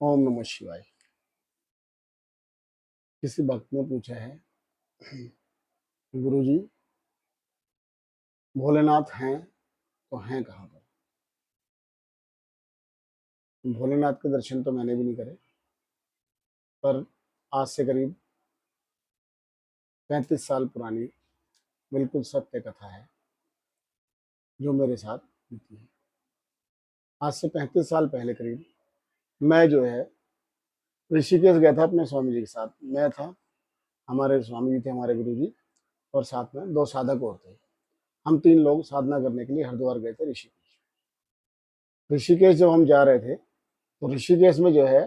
ओम नमः शिवाय। किसी भक्त ने पूछा है, गुरुजी भोलेनाथ हैं तो हैं कहाँ पर? भोलेनाथ के दर्शन तो मैंने भी नहीं करे, पर आज से करीब 35 साल पुरानी बिल्कुल सत्य कथा है जो मेरे साथ बीती है। आज से 35 साल पहले करीब मैं जो है ऋषिकेश गया था अपने स्वामी जी के साथ। मैं था, हमारे स्वामी जी थे, हमारे गुरु जी, और साथ में दो साधक और थे। हम तीन लोग साधना करने के लिए हरिद्वार गए थे ऋषिकेश। ऋषिकेश जब हम जा रहे थे तो ऋषिकेश में जो है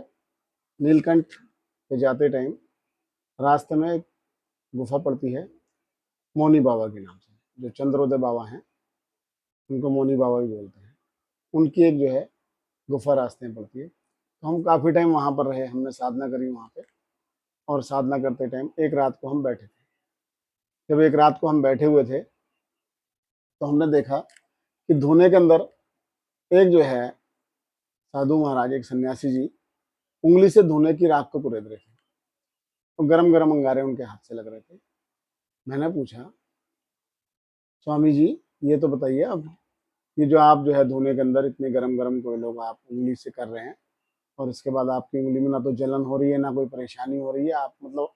नीलकंठ पे जाते टाइम रास्ते में एक गुफा पड़ती है मौनी बाबा के नाम से। जो चंद्रोदय बाबा हैं उनको मौनी बाबा भी बोलते हैं। उनकी एक जो है गुफा रास्ते में पड़ती है। तो हम काफ़ी टाइम वहाँ पर रहे, हमने साधना करी वहाँ पे। और साधना करते टाइम एक रात को हम बैठे थे। जब एक रात को हम बैठे हुए थे तो हमने देखा कि धुएं के अंदर एक जो है साधु महाराज, एक सन्यासी जी, उंगली से धुएं की राख को कुरेद रहे थे। तो गरम गरम अंगारे उनके हाथ से लग रहे थे। मैंने पूछा, स्वामी जी ये तो बताइए, अब ये जो आप जो है धुएं के अंदर इतने गरम गरम कोई लोग आप उंगली से कर रहे हैं, और इसके बाद आपकी उंगली में ना तो जलन हो रही है ना कोई परेशानी हो रही है, आप मतलब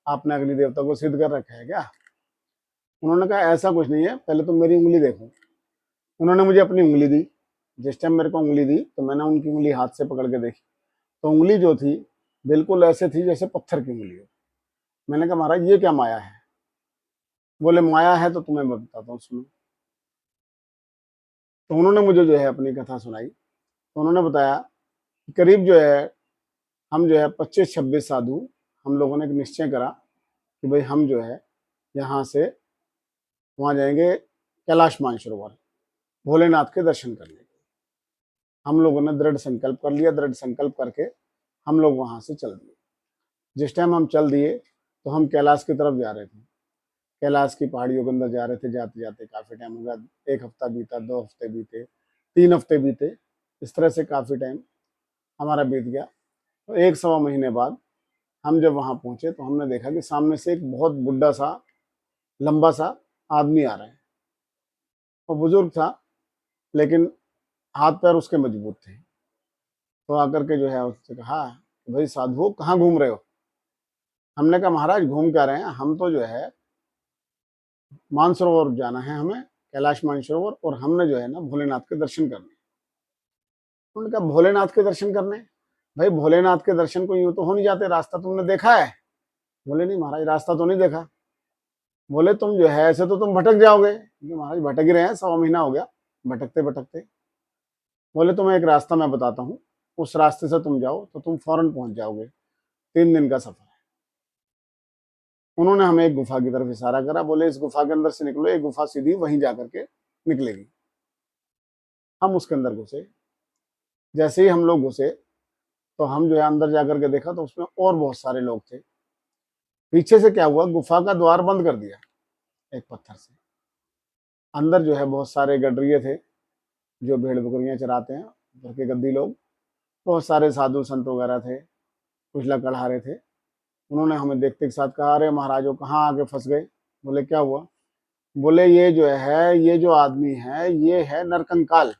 आपने अग्नि देवता को सिद्ध कर रखा है क्या? उन्होंने कहा ऐसा कुछ नहीं है, पहले तो मेरी उंगली देखो। उन्होंने मुझे अपनी उंगली दी। जिस टाइम मेरे को उंगली दी तो मैंने उनकी उंगली हाथ से पकड़ के देखी, तो उंगली जो थी बिल्कुल ऐसे थी जैसे पत्थर की उंगली हो। मैंने कहा महाराज ये क्या माया है? बोले माया है तो तुम्हें मैं बताता हूँ, सुनो। तो उन्होंने मुझे जो है अपनी कथा सुनाई। तो उन्होंने बताया कि करीब जो है हम जो है 25-26 साधु, हम लोगों ने एक निश्चय करा कि भाई हम जो है यहाँ से वहाँ जाएंगे कैलाश मानसरोवर भोलेनाथ के दर्शन करने। हम लोगों ने दृढ़ संकल्प कर लिया। दृढ़ संकल्प करके हम लोग वहाँ से चल दिए। जिस टाइम हम चल दिए तो हम कैलाश की तरफ जा रहे थे। कैलाश की पहाड़ियों के अंदर जा रहे थे। जाते जाते काफ़ी टाइम हो गया। 1 हफ्ता बीता, 2 हफ्ते बीते, 3 हफ्ते बीते। इस तरह से काफ़ी टाइम हमारा बीत गया। तो 1 सवा महीने बाद हम जब वहाँ पहुँचे तो हमने देखा कि सामने से एक बहुत बुढ़ा सा लंबा सा आदमी आ रहा है। वो बुजुर्ग था लेकिन हाथ पैर उसके मजबूत थे। तो आकर के जो है उससे कहा कि भाई साधुओं कहाँ घूम रहे हो? हमने कहा महाराज घूम क्या रहे हैं, हम तो जो है मानसरोवर जाना है हमें, कैलाश मानसरोवर, और हमने जो है ना भोलेनाथ के दर्शन करने। उन्होंने कहा भोलेनाथ के दर्शन करने? भाई भोलेनाथ के दर्शन को यूं तो हो नहीं जाते, रास्ता तुमने देखा है? बोले नहीं महाराज रास्ता तो नहीं देखा। बोले तुम जो है ऐसे तो तुम भटक जाओगे। महाराज भटक ही रहे हैं, 1.25 महीना हो गया भटकते भटकते। बोले तुम्हें एक रास्ता मैं बताता हूँ, उस रास्ते से तुम जाओ तो तुम फौरन पहुंच जाओगे। 3 दिन का सफर है। उन्होंने हमें एक गुफा की तरफ इशारा करा। बोले इस गुफा के अंदर से निकलो, एक गुफा सीधी वहीं जाकर के निकलेगी। हम उसके अंदर घुसे। जैसे ही हम लोग घुसे तो हम जो है अंदर जाकर के देखा तो उसमें और बहुत सारे लोग थे। पीछे से क्या हुआ, गुफा का द्वार बंद कर दिया एक पत्थर से। अंदर जो है बहुत सारे गडरिये थे जो भेड़ बकरियां चराते हैं, घर के गद्दी लोग। बहुत सारे साधु संत वगैरह थे, कुछ लकड़हारे थे। उन्होंने हमें देखते के साथ कहा अरे महाराजों कहाँ आके फंस गए? बोले क्या हुआ? बोले ये जो है, ये जो आदमी है ये है नरकंकाल,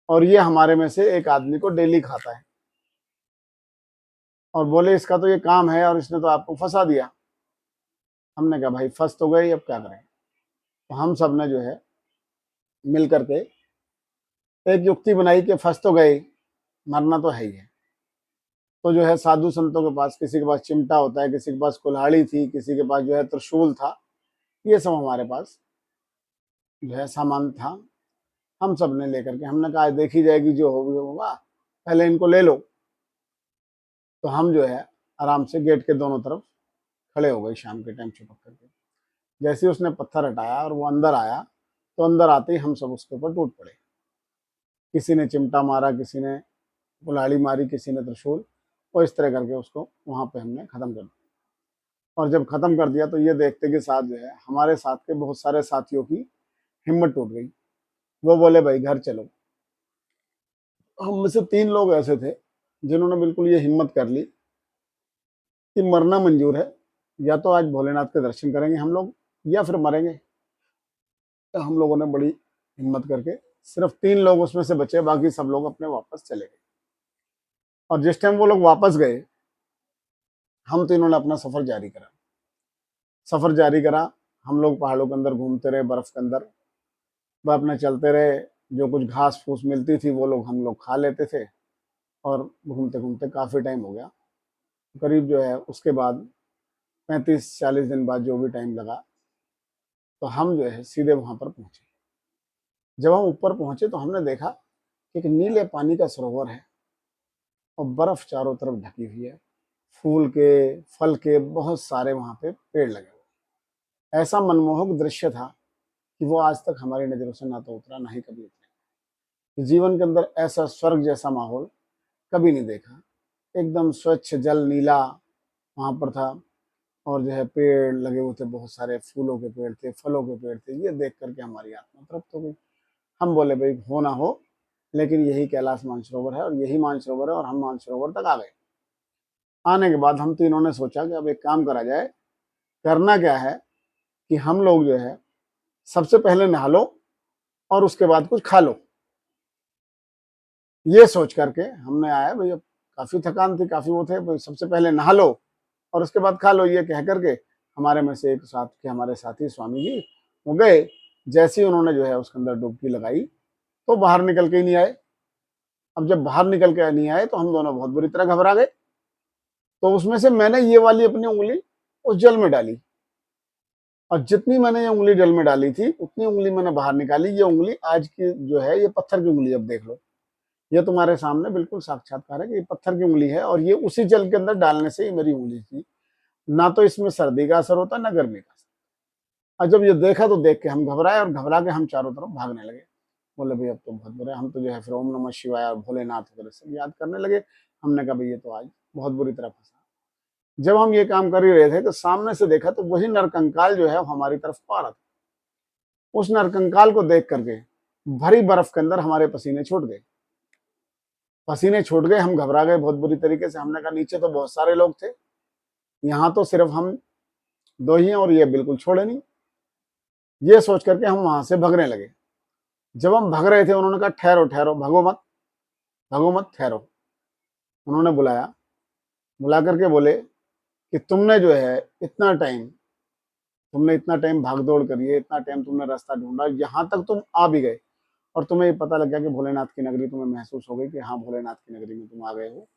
और ये हमारे में से एक आदमी को डेली खाता है। और बोले इसका तो ये काम है और इसने तो आपको फंसा दिया। हमने कहा भाई फंस तो गए, अब क्या करें? तो हम सब ने जो है मिल करके एक युक्ति बनाई कि फंस तो गए, मरना तो है ही है। तो जो है साधु संतों के पास, किसी के पास चिमटा होता है, किसी के पास कुल्हाड़ी थी, किसी के पास जो है त्रिशूल था, ये सब हमारे पास जो है सामान था। हम सब ने लेकर के, हमने कहा देखी जाएगी जो होगा, पहले इनको ले लो। तो हम जो है आराम से गेट के दोनों तरफ खड़े हो गए शाम के टाइम चिपक करके। जैसे ही उसने पत्थर हटाया और वो अंदर आया तो अंदर आते ही हम सब उसके ऊपर टूट पड़े। किसी ने चिमटा मारा, किसी ने कुल्हाड़ी मारी, किसी ने त्रिशूल, और इस तरह करके उसको वहां पे हमने खत्म कर दिया। और जब खत्म कर दिया तो ये देखते के साथ जो है हमारे साथ के बहुत सारे साथियों की हिम्मत टूट गई। वो बोले भाई घर चलो। हम में से 3 लोग ऐसे थे जिन्होंने बिल्कुल ये हिम्मत कर ली कि मरना मंजूर है, या तो आज भोलेनाथ के दर्शन करेंगे हम लोग या फिर मरेंगे। तो हम लोगों ने बड़ी हिम्मत करके, सिर्फ 3 लोग उसमें से बचे, बाकी सब लोग अपने वापस चले गए। और जिस टाइम वो लोग वापस गए, हम तीनों ने अपना सफर जारी करा। सफर जारी करा, हम लोग पहाड़ों के अंदर घूमते रहे, बर्फ के अंदर वह अपने चलते रहे। जो कुछ घास फूस मिलती थी वो लोग हम लोग खा लेते थे, और घूमते घूमते काफ़ी टाइम हो गया। करीब जो है उसके बाद 35-40 दिन बाद जो भी टाइम लगा, तो हम जो है सीधे वहां पर पहुंचे। जब हम ऊपर पहुंचे तो हमने देखा कि एक नीले पानी का सरोवर है और बर्फ चारों तरफ ढकी हुई है। फूल के, फल के बहुत सारे वहां पे पेड़ लगे हुए। ऐसा मनमोहक दृश्य था कि वो आज तक हमारी नजरों से ना तो उतरा, ना ही कभी उतरा। जीवन के अंदर ऐसा स्वर्ग जैसा माहौल कभी नहीं देखा। एकदम स्वच्छ जल नीला वहां पर था, और जो है पेड़ लगे हुए थे, बहुत सारे फूलों के पेड़ थे, फलों के पेड़ थे। ये देख करके हमारी आत्मा तृप्त हो गई। हम बोले भाई हो ना हो, लेकिन यही कैलाश मानसरोवर है और यही मानसरोवर है, और हम मानसरोवर तक आ गए। आने के बाद हम तीनों ने सोचा कि अब एक काम करा जाए। करना क्या है कि हम लोग जो है सबसे पहले नहा लो और उसके बाद कुछ खा लो। ये सोच करके हमने आया भाई, अब काफी थकान थी, काफी वो थे भाई, सबसे पहले नहा लो और उसके बाद खा लो। ये कह करके हमारे में से एक साथ के हमारे साथी स्वामी जी वो गए। जैसे ही उन्होंने जो है उसके अंदर डुबकी लगाई तो बाहर निकल के ही नहीं आए। अब जब बाहर निकल के नहीं आए तो हम दोनों बहुत बुरी तरह घबरा गए। तो उसमें से मैंने ये वाली अपनी उंगली उस जल में डाली, और जितनी मैंने ये उंगली जल में डाली थी उतनी उंगली मैंने बाहर निकाली। ये उंगली आज की जो है ये पत्थर की उंगली, अब देख लो, ये तुम्हारे सामने बिल्कुल साक्षात्कार है कि ये पत्थर की उंगली है, और ये उसी जल के अंदर डालने से ही मेरी उंगली थी। ना तो इसमें सर्दी का असर होता, ना गर्मी का असर। और जब ये देखा तो देख के हम घबराए, और घबरा के हम चारों तरफ भागने लगे। बोले भाई अब तो बहुत बुरा है। हम तो जो है फिर ओम नमः शिवाय और भोलेनाथ वगैरह सब याद करने लगे। हमने कहा भाई ये तो आज बहुत बुरी तरह फंसा। जब हम ये काम कर ही रहे थे तो सामने से देखा तो वही नरकंकाल जो है हमारी तरफ आ रहा था। उस नरकंकाल को देख करके भरी बर्फ के अंदर हमारे पसीने छूट गए। पसीने छूट गए, हम घबरा गए बहुत बुरी तरीके से। हमने कहा नीचे तो बहुत सारे लोग थे, यहाँ तो सिर्फ हम दो ही हैं और ये बिल्कुल छोड़े नहीं। ये सोच करके हम वहां से भगने लगे। जब हम भग रहे थे उन्होंने कहा ठहरो ठहरो, भगो मत, भगो मत, ठहरो। उन्होंने बुलाया, बुला करके बोले कि तुमने जो है इतना टाइम, तुमने इतना टाइम भाग दौड़ करी है, इतना टाइम तुमने रास्ता ढूंढा, यहाँ तक तुम आ भी गए, और तुम्हें ये पता लग गया कि भोलेनाथ की नगरी, तुम्हें महसूस हो गई कि हाँ भोलेनाथ की नगरी में तुम आ गए हो,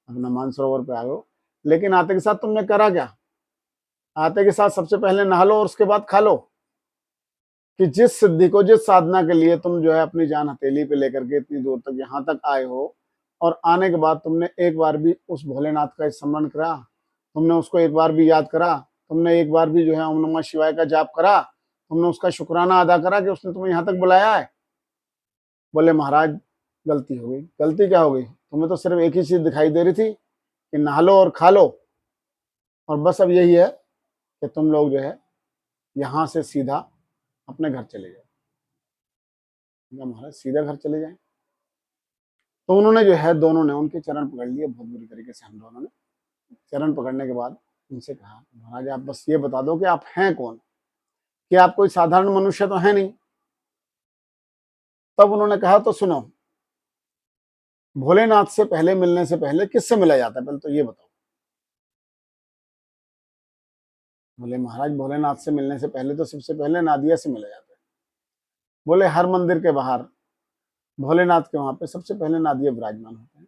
अपना मानसरोवर पे आ गए हो। लेकिन आते के साथ तुमने करा क्या? आते के साथ सबसे पहले नहा लो और उसके बाद खा लो। कि जिस सिद्धि को, जिस साधना के लिए तुम जो है अपनी जान हथेली पे लेकर के इतनी दूर तक यहाँ तक आए हो, और आने के बाद तुमने एक बार भी उस भोलेनाथ का स्मरण करा, तुमने उसको एक बार भी याद करा, तुमने एक बार भी जो है ओम नमः शिवाय का जाप करा, तुमने उसका शुक्राना अदा करा कि उसने तुम्हें यहाँ तक बुलाया है? बोले महाराज गलती हो गई। गलती क्या हो गई? तुम्हें तो सिर्फ एक ही चीज दिखाई दे रही थी कि नहा लो और खा लो, और बस अब यही है कि तुम लोग जो है यहाँ से सीधा अपने घर चले जाओ। महाराज सीधा घर चले जाए? तो उन्होंने जो है, दोनों ने उनके चरण पकड़ लिए बहुत बुरी तरीके से। हम दोनों ने चरण पकड़ने के बाद उनसे कहा महाराज आप बस ये बता दो कि आप हैं कौन, कि आप कोई साधारण मनुष्य तो है नहीं। तब उन्होंने कहा तो सुनो, भोलेनाथ से पहले मिलने से पहले किससे मिला जाता है, पहले तो ये बताओ। बोले महाराज भोलेनाथ से मिलने से पहले तो सबसे पहले नादिया से मिला जाता है। बोले हर मंदिर के बाहर भोलेनाथ के वहां पे सबसे पहले नादिया विराजमान होते हैं,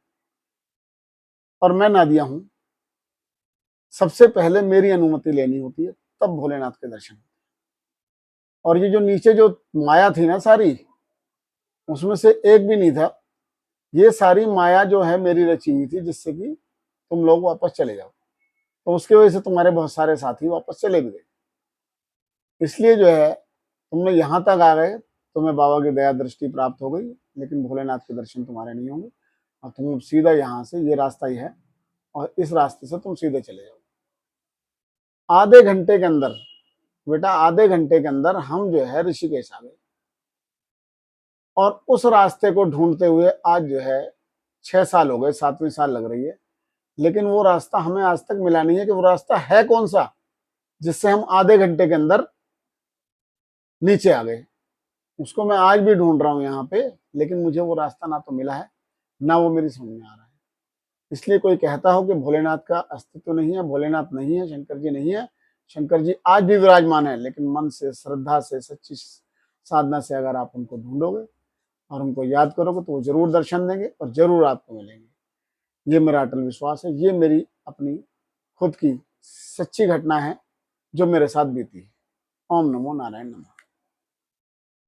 और मैं नादिया हूं। सबसे पहले मेरी अनुमति लेनी होती है, तब भोलेनाथ के दर्शन। और ये जो नीचे जो माया थी ना सारी, उसमें से एक भी नहीं था। ये सारी माया जो है मेरी रची हुई थी, जिससे कि तुम लोग वापस चले जाओ। तो उसकी वजह से तुम्हारे बहुत सारे साथी वापस चले भी गए। इसलिए जो है तुमने यहाँ तक आ गए, तुम्हें बाबा की दया दृष्टि प्राप्त हो गई, लेकिन भोलेनाथ के दर्शन तुम्हारे नहीं होंगे। और तुम सीधा यहाँ से, ये रास्ता ही है, और इस रास्ते से तुम सीधे चले जाओ। आधे घंटे के अंदर बेटा, आधे घंटे के अंदर हम जो है ऋषिकेश आ गए। और उस रास्ते को ढूंढते हुए आज जो है 6 साल हो गए, 7वीं साल लग रही है, लेकिन वो रास्ता हमें आज तक मिला नहीं है कि वो रास्ता है कौन सा जिससे हम आधे घंटे के अंदर नीचे आ गए। उसको मैं आज भी ढूंढ रहा हूँ यहाँ पे, लेकिन मुझे वो रास्ता ना तो मिला है, ना वो मेरी समझ में आ रहा है। इसलिए कोई कहता हो कि भोलेनाथ का अस्तित्व नहीं है, भोलेनाथ नहीं है, शंकर जी नहीं है, शंकर जी आज भी विराजमान है, लेकिन मन से, श्रद्धा से, सच्ची साधना से अगर आप उनको ढूंढोगे और उनको याद करोगे तो वो जरूर दर्शन देंगे और जरूर आपको मिलेंगे। ये मेरा अटल विश्वास है। ये मेरी अपनी खुद की सच्ची घटना है जो मेरे साथ बीती है। ओम नमो नारायण नमः।